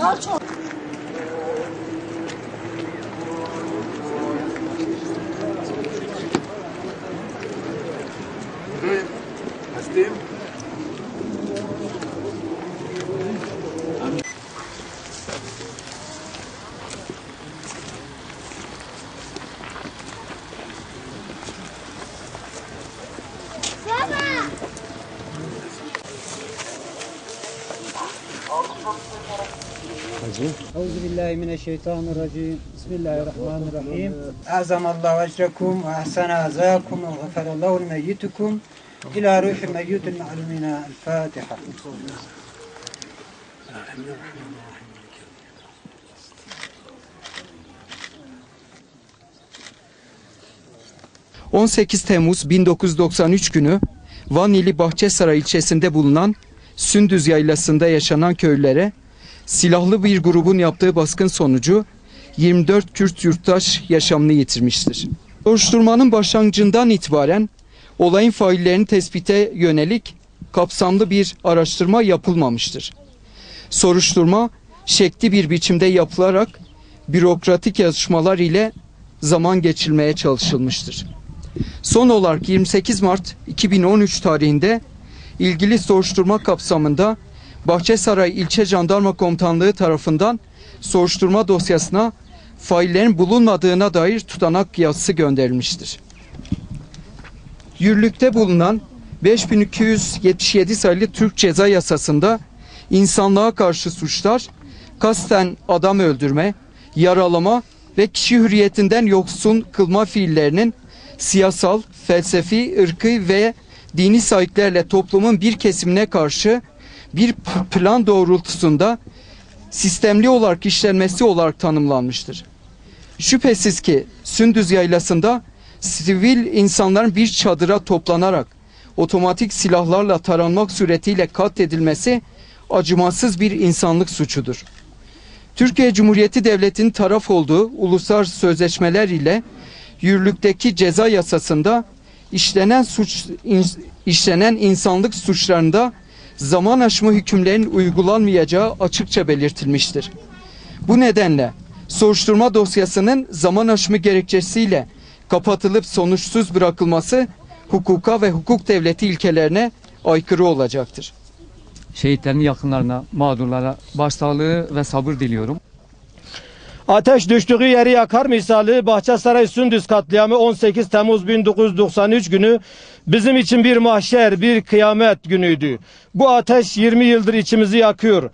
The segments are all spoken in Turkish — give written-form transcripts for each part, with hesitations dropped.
هستیم؟ أعوذ بالله من الشيطان الرجيم بسم الله الرحمن الرحيم أعظم الله أجركم وأحسن عزاكم وغفر الله لميتكم إلى روح الميت المعلومين الفاتحة. 18 Temmuz 1993 günü Van ili Bahçesaray ilçesinde bulunan Sündüz Yaylası'nda yaşanan köylülere silahlı bir grubun yaptığı baskın sonucu 24 Kürt yurttaş yaşamını yitirmiştir. Soruşturmanın başlangıcından itibaren olayın faillerini tespite yönelik kapsamlı bir araştırma yapılmamıştır. Soruşturma şekli bir biçimde yapılarak bürokratik yazışmalar ile zaman geçirmeye çalışılmıştır. Son olarak 28 Mart 2013 tarihinde ilgili soruşturma kapsamında Bahçesaray İlçe Jandarma Komutanlığı tarafından soruşturma dosyasına faillerin bulunmadığına dair tutanak yazısı gönderilmiştir. Yürürlükte bulunan 5277 sayılı Türk Ceza Yasası'nda insanlığa karşı suçlar, kasten adam öldürme, yaralama ve kişi hürriyetinden yoksun kılma fiillerinin siyasal, felsefi, ırkı ve dini saiklerle toplumun bir kesimine karşı bir plan doğrultusunda sistemli olarak işlenmesi olarak tanımlanmıştır. Şüphesiz ki Sündüz Yaylası'nda sivil insanların bir çadıra toplanarak otomatik silahlarla taranmak suretiyle katledilmesi acımasız bir insanlık suçudur. Türkiye Cumhuriyeti Devleti'nin taraf olduğu uluslararası sözleşmeler ile yürürlükteki ceza yasasında işlenen insanlık suçlarında zaman aşımı hükümlerin uygulanmayacağı açıkça belirtilmiştir. Bu nedenle soruşturma dosyasının zaman aşımı gerekçesiyle kapatılıp sonuçsuz bırakılması hukuka ve hukuk devleti ilkelerine aykırı olacaktır. Şehitlerin yakınlarına, mağdurlara başsağlığı ve sabır diliyorum. Ateş düştüğü yeri yakar misali Bahçesaray Sündüz katliamı 18 Temmuz 1993 günü bizim için bir mahşer, bir kıyamet günüydü. Bu ateş 20 yıldır içimizi yakıyor.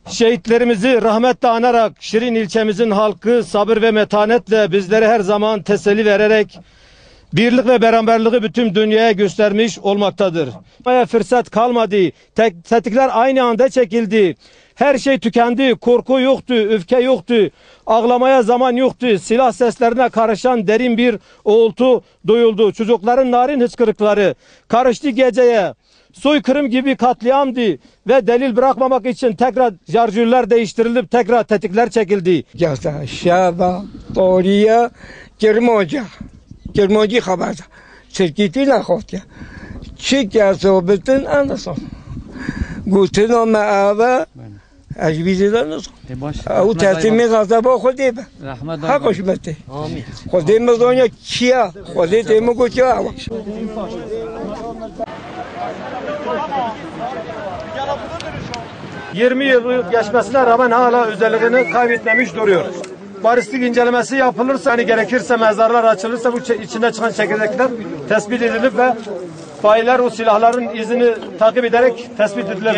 Şehitlerimizi rahmetle anarak Şirin ilçemizin halkı sabır ve metanetle bizlere her zaman teselli vererek birlik ve beraberliği bütün dünyaya göstermiş olmaktadır. Fırsat kalmadı. Tetikler aynı anda çekildi. Her şey tükendi. Korku yoktu, öfke yoktu. Ağlamaya zaman yoktu. Silah seslerine karışan derin bir uğultu duyuldu. Çocukların narin hıçkırıkları karıştı geceye. Soykırım gibi katliamdı ve delil bırakmamak için tekrar şarjörler değiştirilip tekrar tetikler çekildi. Yasa şaba doğruya Germanca haber. Şirketi nakhoşya. Çık yazı bütün anlasın. Gutun ama ava acbiziler nasıl? O tersimi gazaba khodi be. Ha hoşmeti. Amin. Khodi mezonya kiya. Khodi temu kocha. 20 yıl geçmesine rağmen hala özelliğini kaybetmemiş duruyor. Balistik incelemesi yapılırsa, hani gerekirse mezarlar açılırsa bu içinde çıkan çekirdekler tespit edilip ve failler o silahların izini takip ederek tespit edilir.